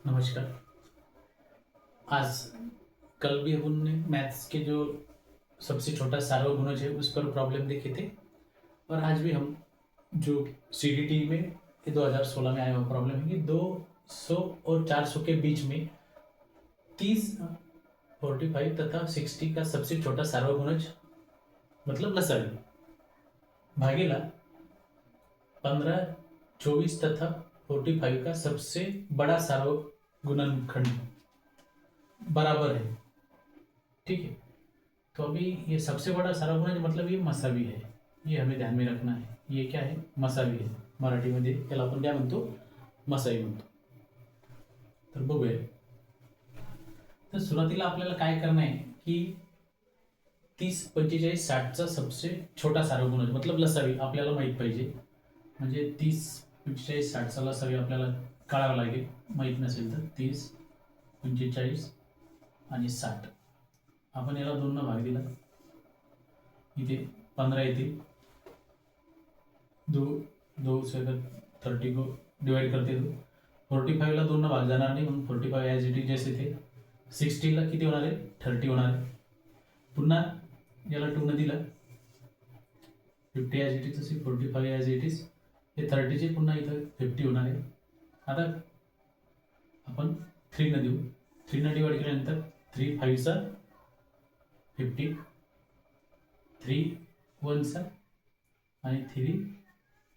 नमस्कार। आज कल भी हमने मैथ्स के जो सबसे छोटा सार्वगुणज है उस पर प्रॉब्लम देखे थे और आज भी हम जो सीडीटी में ये 2016 में आया हुआ प्रॉब्लम है कि 200 और 400 के बीच में 30, 45 तथा 60 का सबसे छोटा सार्वगुणज मतलब लसावी भागेला 15, 24 तथा 45 का सबसे बड़ा सार्वगुणनखंड बराबर है। ठीक है, तो अभी ये सबसे बड़ा सार्वगुणज मतलब ये मसावी है, ये हमें ध्यान में रखना है। ये क्या है? मसावी है। मराठीमध्ये त्याला आपण काय म्हणतो? मसावी म्हणतो. तर बघूया. तर सुरुवातीला आपल्याला काय करणं आहे की 30, 45, 60चा सबसे छोटा सार्वगुणज मतलब लसावी आपल्याला माहित पाहिजे. म्हणजे 30, 45, 60चा लसावी आपल्याला कळावं लागेल. माहित नसेल तर 30, 45 आणि 60 आपण याला 2 भाग दिला. इथे 15 येतील. 2 सेकंड 30 को डिवाइड करते दो. 45 ला 2 भाग जाणार नाही म्हणून 45 ॲज इट इज जसे थे. 60 ला किती होणार आहे? 30 होणार आहे. पुन्हा याला 2 न दिला. 50 ॲज इट इज तसे 45 ॲज इट इज हे 30 चे पुन्हा इथं 50 होणार आहे. आता आपण 3 न देऊ. 3 न डिवाइड केल्यानंतर 3 5 चा 50, 3 1 चा आणि 3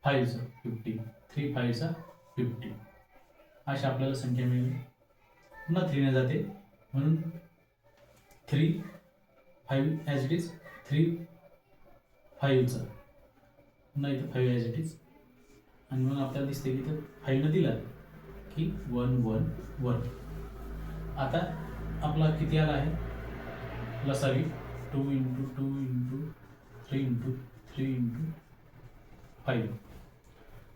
5 चा 50, 3 5 चा 50 अशा आपल्याला संख्या मिळेल. पुन्हा 3 ने जाते म्हणून 3 5 ॲज इट इज 3 5 चा पुन्हा इथं 5 ॲज इट इज आणि मग आपल्याला दिसते की इथं 5 न दिला की 1 1 1. आता आपला किती आला आहे लसावी? 2 × 2 × 3 × 3 × 5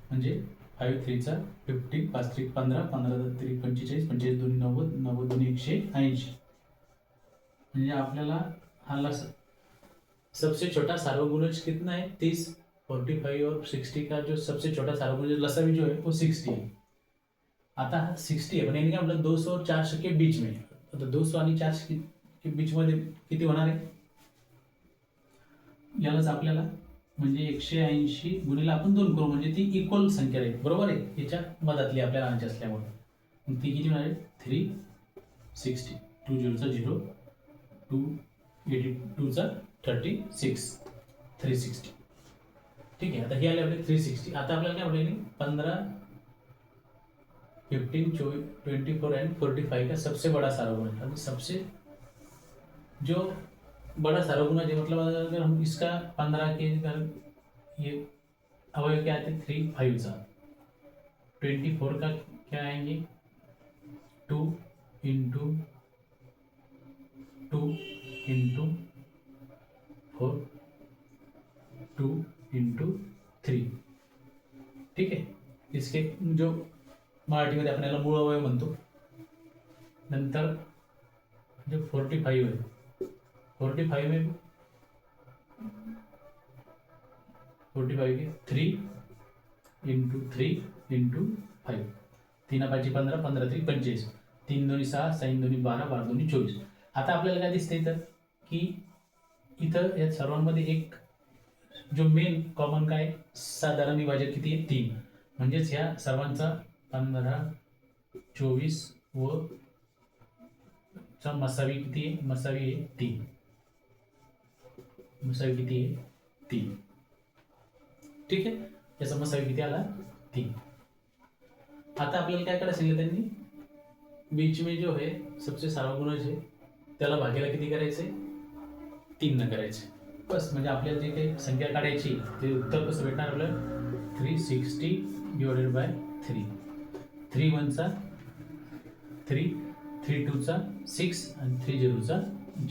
म्हणजे 5 3 चा 50, 5 3 15, 15 3 45, 45 2 90, 90 2 180. म्हणजे आपल्याला हा सबसे छोटा सार्वगुणज कितना है? 30, 45 और 60 का जो सबसे छोटा सार्वगुणज लसावी जो है वो 60 है. आता 60 है पण याने काय म्हटलं 200 और 400 के बीच में. आता 200 आणि 400 के बीच मध्ये किती होणार आहे? यालाच आपल्याला म्हणजे 180 गुणिले आपण 2 करू म्हणजे ती इक्वल संख्या आहे. बरोबर आहे? याच्या मधातली आपल्याला आणायची असल्यामुळे मग ती किती होणार आहे? 360. 2 0 चा 0, 282 चा 36, 360. ठीक आहे. आता हे आले आपले 360. आता आपल्याला काय म्हटलं? 15, 15, 24 एंड 45 का सबसे बड़ा सार्वगुणज. अभी सबसे जो बड़ा सार्वगुणज है मतलब अगर हम इसका 15 के ये अवयव क्या आते हैं? 3 5 सा. 24 का क्या आएंगे? 2 × 2 × 4, 2 × 3. ठीक है. इसके जो मराठीमध्ये आपण याला मूळ अवयव म्हणतो. नंतर जो 45 है 45 में 45 के 3 × 3 × 5. 3 5 15, 15 3 25, 3 2 6, 6 2 12, 12 2 24. आता आपल्याला काय दिसते इथं की इथं या सर्वांमध्ये एक जो मेन कॉमन काय साधारण विभाजक किती आहे? 3. म्हणजेच ह्या सर्वांचा 15, 24 व चा मसावी किती आहे? मसावी आहे 3. मसावी किती आहे? 3. ठीक आहे. याचा मसावी किती आला? 3. आता आपल्याला काय करायचं सांगितलं त्यांनी? बीच में जो है सबसे सार्वगुणज है त्याला भागेला किती करायचे? 3 न करायचे. बस. म्हणजे आपल्याला जे काही संख्या काढायची ते उत्तर कसं भेटणार आपल्याला? 360 / 3. 3 1 चा 3, 3 2 चा 6 आणि 3 0 चा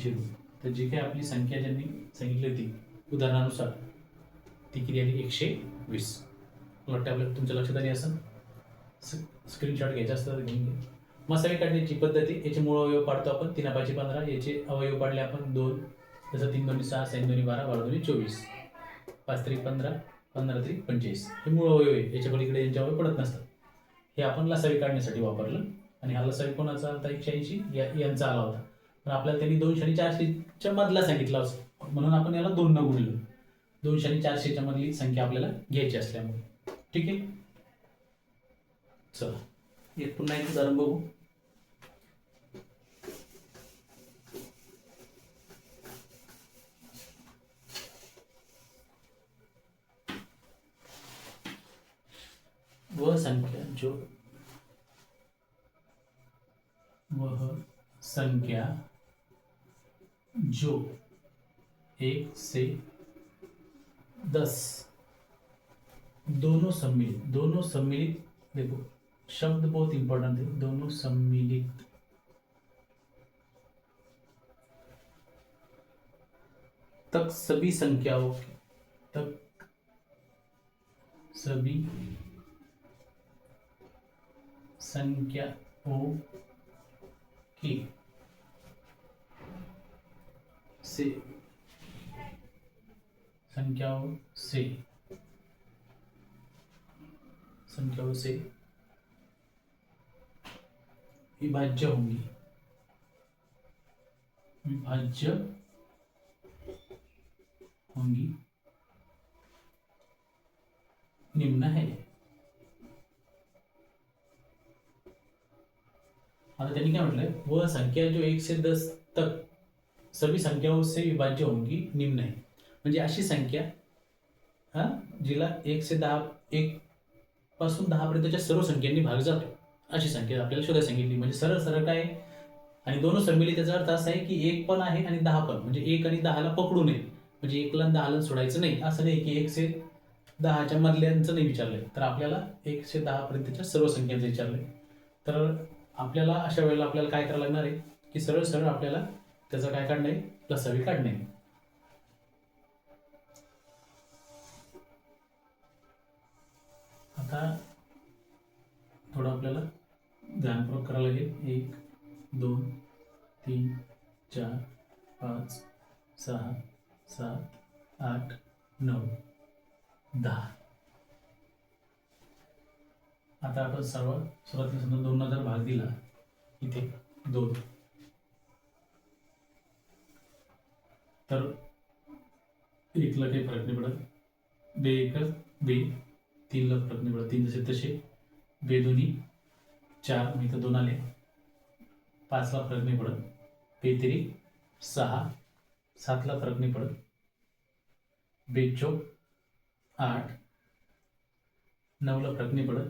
0. तर जी काही आपली संख्या ज्यांनी सांगितली होती उदाहरणानुसार ती किती आली? 120. मला वाटतं आपल्याला तुमच्या लक्षात आली असं. स्क्रीनशॉट घ्यायचा असतं तर घेऊन घ्या. मसावी काढण्याची पद्धती याचे मूळ अवयव पाडतो आपण. 3 5 15 याचे अवयव पाडले आपण 2. जसं 3 2 6, 6 2 12, 12 2 24, 5 3 15, 15 3 25. हे मूळ अवयव आहे. याच्या पलीकडे यांचे अवयव पडत नसतात. हे आपण लसावी काढण्यासाठी वापरलं. आणि हा लसावी कोणाचा होता 180 यांचा आला होता. पण आपल्याला त्यांनी 200 आणि 400च्या मधला सांगितला होता, म्हणून आपण याला 2 न गुणलं. 200 आणि 400च्या मधली संख्या आपल्याला घ्यायची असल्यामुळे. ठीक आहे, चला एक पुन्हा एक उदाहरण बघू. वह संख्या जो 1 से 10 दोनों सम्मिलित, देखो शब्द बहुत इंपॉर्टेंट है, दोनों सम्मिलित तक सभी संख्याओं की संख्याओं से विभाज्य होंगी निम्न है. आता त्यांनी काय म्हटलंय, वह संख्या जो 1 से 10 तक सभी संख्याओं से विभाज्य होंगी निम्न है. म्हणजे अशी संख्या जिला 1 से 10 1 पासून 10 पर्यंतच्या सर्व संख्यांनी भाग जातो, अशी संख्या आपल्याला शोधायला सांगितली. म्हणजे सरळ सरळ काय, आणि दोनों सम्मिलित याचा अर्थ असा आहे की 1 पण आहे आणि 10 पण, म्हणजे 1 आणि 10ला पकडू नये. म्हणजे 1ला आणि 10ला सोडायचं नाही. असं नाही की 1 से 10च्या मधल्यांचं नाही विचारलंय, तर आपल्याला 1 से 10 पर्यंतच्या सर्व संख्यांचं विचारलंय. तर आपल्याला अशा वेळेला आपल्याला काय करायला लागणार आहे की सरळ सरळ आपल्याला त्याचं काय काढणं आहे, लसावी काढणे. आता थोडं आपल्याला ध्यानपूर्वक करायला लागेल. 1 2 3 4 5 6 7 8 9 10. आता आपण सुरुवातीला समजा 2 जर भाग दिला, इथे 2, तर 1ला काही फरक नाही पडत, 2 1 2, 3ला फरक नाही पडत, 3 जसे तसे, 2 2 4, मी तर 2 आले, 5ला फरक नाही पडत, 2 3 6, 7ला फरक नाही पडत, 2 4 8, 9ला फरक नाही पडत,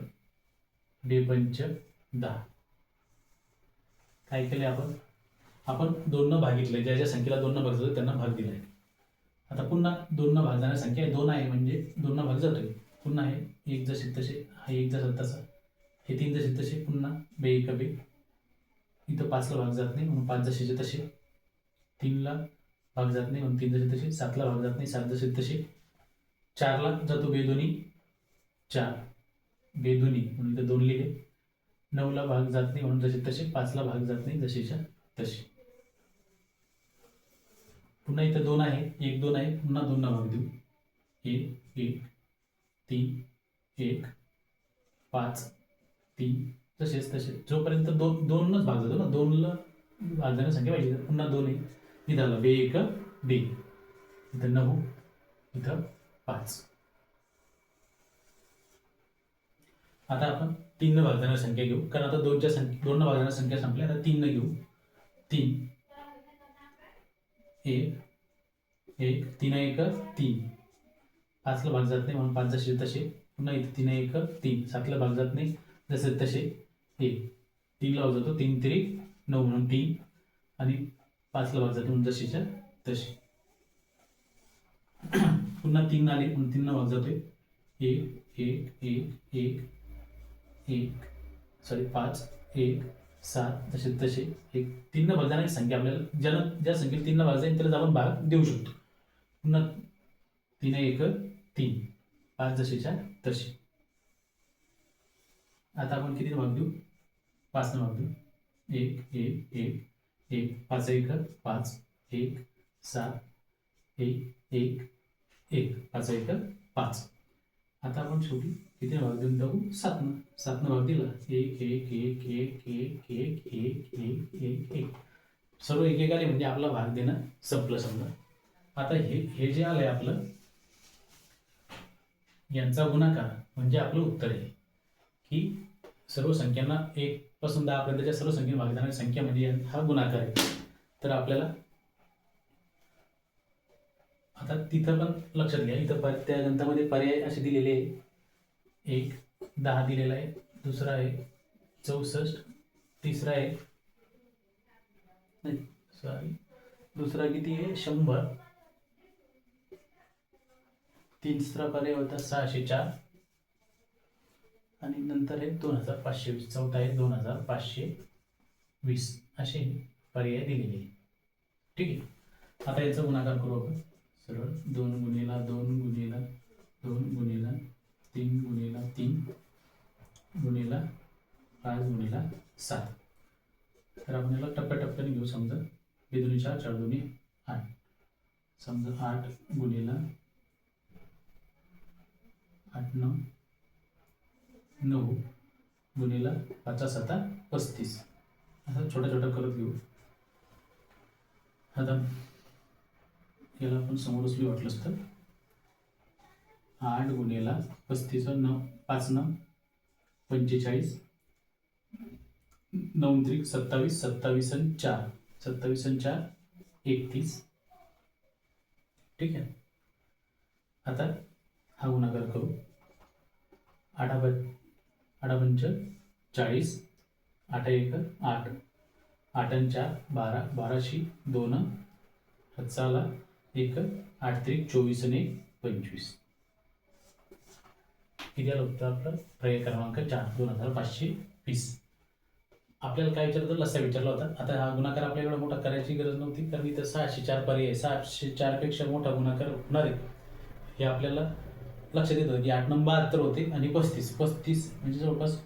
2 5 10. काय केले आपण 2 न भागितले, ज्या ज्या संख्येला 2 न भाग जातो त्यांना भाग दिलाय. आता पुन्हा 2 न भाग जाणारी संख्या 2 आहे, म्हणजे 2 न भाग जातोय. पुन्हा आहे 1 जसे तसे, हा 1 जसा तसा, हे 3 जसे तसे, पुन्हा 2 1 2, इथं 5ला भाग जात नाही म्हणून 5 जसेचे तसे, 3ला भाग जात नाही म्हणून 3 जसे तसे, 7ला भाग जात नाही 7 जसे तसे, 4ला जातो 2 2 4, 2 2 म्हणून इथं 2 लिहिले, 9ला भाग जात नाही म्हणून जसे तसे, 5ला भाग जात नाही जसेच्या तसे. पुन्हा इथं 2 आहे, 1 2 आहे, पुन्हा 2 ना भाग देऊ, 1 1 3 1 5 3, तसेच तसे, जोपर्यंत 2नच भाग जातो ना, 2ला भाग जाण्याची संख्या पाहिजे. पुन्हा 2 आहे, इथं आला 2 1 2, इथं 9, इथं 5. आता आपण 3 न भाग जाणारी संख्या घेऊ, कारण आता 2 न भाग जाणारी संख्या संपल्या, आता 3 न घेऊ. 3 1 1, 3 1 3, 5ला भाग जात नाही म्हणून 5 जसे तसे, पुन्हा इथे 3 1 3, 7ला भाग जात नाही जसे तसे, 1 3ला भाग जातो, 3 3 9 म्हणून 3, आणि 5ला भाग जातो म्हणून जसेच्या तसे. पुन्हा 3 आले म्हणून 3 न भाग जातोय, 1 1 1 1 1 सॉरी 5 1 7, जसे तसे, 1 3 न भाग जाणारी संख्या आपल्याला ज्या संख्येला 3 न भाग जाईल त्याला आपण भाग देऊ शकतो. पुन्हा 3 1 3, 5 जसेच्या तसे. आता आपण किती भाग देऊ, 5 न भाग देऊ, 1 1 1 1, 5 1 5, 1 7 1 1 1, 5 1 5. आता आपण शेवटी किती भाग देऊन टाकू? 7 7 भाग दिला. 1 1 1 1 1 1 1 1 1 1 सर्व एक एक आले म्हणजे आपला भाग देणं संपलं समजा. आता हे जे आलंय आपलं यांचा गुणाकार म्हणजे आपलं उत्तर आहे की सर्व संख्यांना 1 पासून 10 पर्यंतच्या सर्व संख्येने भाग देणारी संख्या म्हणजे हा गुणाकार आहे. तर आपल्याला आता तिथं पण लक्षात घ्या, इथं त्या गणितामध्ये पर्याय असे दिलेले आहे. 1 10 दिलेला आहे, दुसरा आहे 64, तिसरा आहे नाही सॉरी दुसरा किती आहे 100, तिसरा पर्याय होता 604 आणि नंतर आहे 2520, चौथा आहे 2520 असे पर्याय दिलेले आहे. ठीक आहे. आता याचा गुणाकार करू आपण सरळ. 2 गुणिला 2 गुणिला 2 गुणिला 3 गुणिला 3 गुणिला 5 गुणिला 7. तर आपण याला टप्प्याटप्प्याने घेऊ. समजा 2 दूनी 4 4 दूनी 8. समजा 8 गुणिला 8 9 9 गुणिला 5 7 35 असं छोटा छोटा करत घेऊ. आता याला आपण समोरच लिहू वाटलंच तर 8 गुणिला 35 9 5 9 45 9 त्रिक 27 27 आणि 4 27 आणि 4 31. ठीक आहे. आता हा गुणाकार करू. 8 पंच 40 8 1 8 8 आणि 4 12 12शी 2 हातचाला 1 8 त्रिक 24 आणि 25. किती आलं होतं आपलं? पर्याय क्रमांक 4 2520. आपल्याला काय विचारलं? लसा विचारला होता. आता हा गुणाकार आपल्याला मोठा करायची गरज नव्हती कारण इथं 604 पर्याय 604 पेक्षा मोठा गुणाकार होणार आहे हे आपल्याला लक्षात येत होतं की 8 9 72 होते आणि 35 म्हणजे जवळपास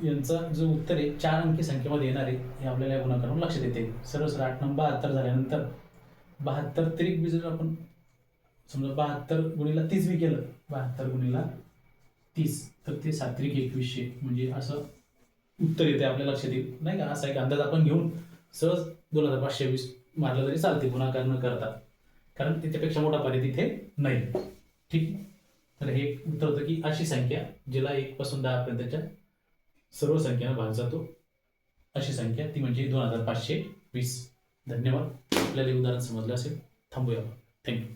यांचा जो उत्तर आहे 4 अंकी संख्येमध्ये येणार आहे हे आपल्याला या गुणाकारून लक्षात येते. सरळ 8 9 72 झाल्यानंतर 72 त्रिक बी जर आपण समजा 72 गुणिला 30 बी केलं 72 गुणिला 30 तर ते 7 त्रिक 2100 म्हणजे असं उत्तर येते आपल्या लक्षात येईल नाही का. असा एक अंदाज आपण घेऊन सहज 2520 मारलं तरी चालते गुणाकार न करता कारण त्याच्यापेक्षा मोठा पर्याय तिथे नाही. ठीक. तर हे उत्तर होतं की अशी संख्या जिला 1 पासून 10 पर्यंतच्या सर्व संख्यांना भाग जातो अशी संख्या ती म्हणजे 2520. धन्यवाद. आपल्याला हे उदाहरण समजलं असेल. थांबूया. थँक्यू.